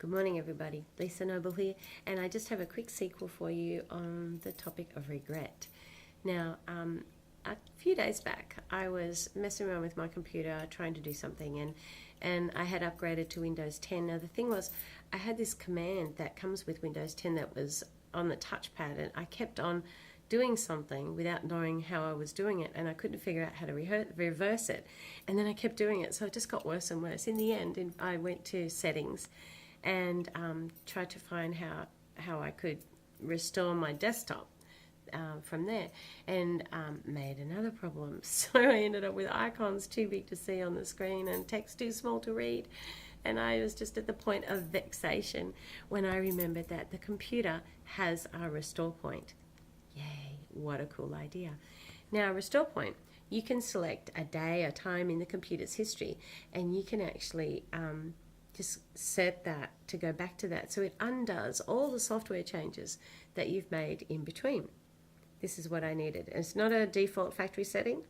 Good morning, everybody. Lisa Noble here, and I just have a quick sequel for you on the topic of regret. Now, a few days back, I was messing around with my computer trying to do something, and I had upgraded to Windows 10. Now, the thing was, I had this command that comes with Windows 10 that was on the touchpad, and I kept on doing something without knowing how I was doing it, and I couldn't figure out how to reverse it. And then I kept doing it, so it just got worse and worse. In the end, I went to settings and tried to find how I could restore my desktop from there, and made another problem. So I ended up with icons too big to see on the screen and text too small to read. And I was just at the point of vexation when I remembered that the computer has a restore point. Yay, what a cool idea. Now, restore point, you can select a day, a time in the computer's history, and you can actually just set that to go back to that. So it undoes all the software changes that you've made in between. This is what I needed. It's not a default factory setting,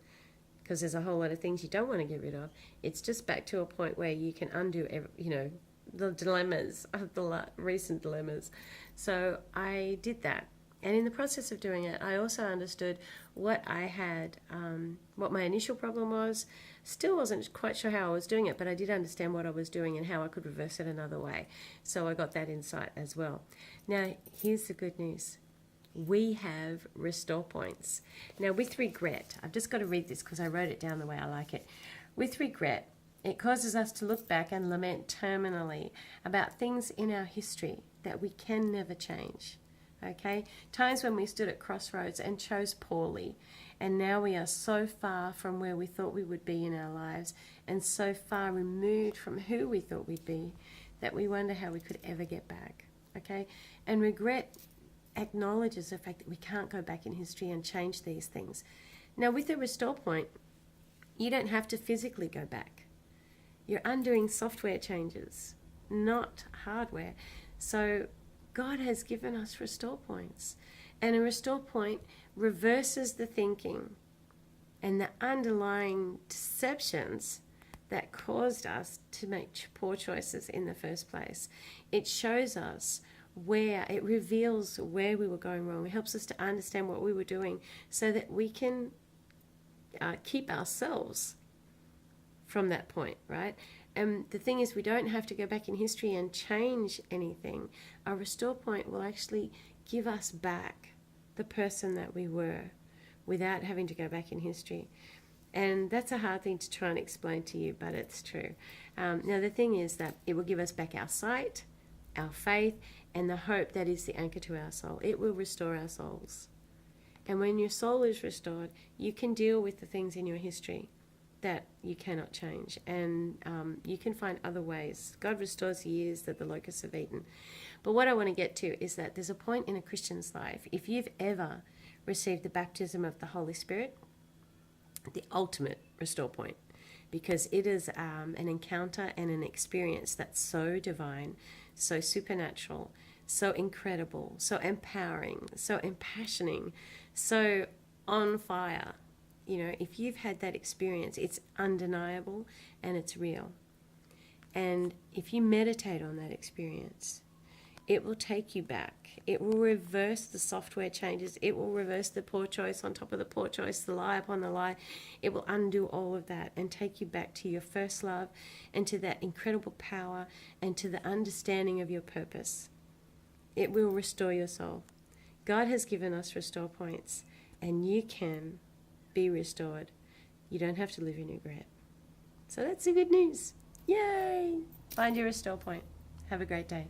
because there's a whole lot of things you don't want to get rid of. It's just back to a point where you can undo, the dilemmas of the recent dilemmas. So I did that. And in the process of doing it, I also understood what I had, what my initial problem was. Still wasn't quite sure how I was doing it, but I did understand what I was doing and how I could reverse it another way. So I got that insight as well. Now, here's the good news. We have restore points. Now, with regret, I've just got to read this because I wrote it down the way I like it. With regret, it causes us to look back and lament terminally about things in our history that we can never change. Okay, times when we stood at crossroads and chose poorly, and now we are so far from where we thought we would be in our lives, and so far removed from who we thought we'd be, that we wonder how we could ever get back. Okay, and regret acknowledges the fact that we can't go back in history and change these things. Now, with the restore point, you don't have to physically go back. You're undoing software changes, not hardware. So God has given us restore points, and a restore point reverses the thinking and the underlying deceptions that caused us to make poor choices in the first place. It shows us it reveals where we were going wrong. It helps us to understand what we were doing so that we can keep ourselves from that point, right? And the thing is, we don't have to go back in history and change anything. Our restore point will actually give us back the person that we were without having to go back in history. And that's a hard thing to try and explain to you, but it's true. Now, the thing is that it will give us back our sight, our faith, and the hope that is the anchor to our soul. It will restore our souls. And when your soul is restored, you can deal with the things in your history that you cannot change, and you can find other ways. God restores years that the locusts have eaten. But what I want to get to is that there's a point in a Christian's life, if you've ever received the baptism of the Holy Spirit, the ultimate restore point, because it is an encounter and an experience that's so divine, so supernatural, so incredible, so empowering, so impassioning, so on fire. If you've had that experience, it's undeniable and it's real. And if you meditate on that experience, it will take you back. It will reverse the software changes. It will reverse the poor choice on top of the poor choice, the lie upon the lie. It will undo all of that and take you back to your first love and to that incredible power and to the understanding of your purpose. It will restore your soul. God has given us restore points, and you can be restored. You don't have to live in regret. So that's the good news. Yay! Find your restore point. Have a great day.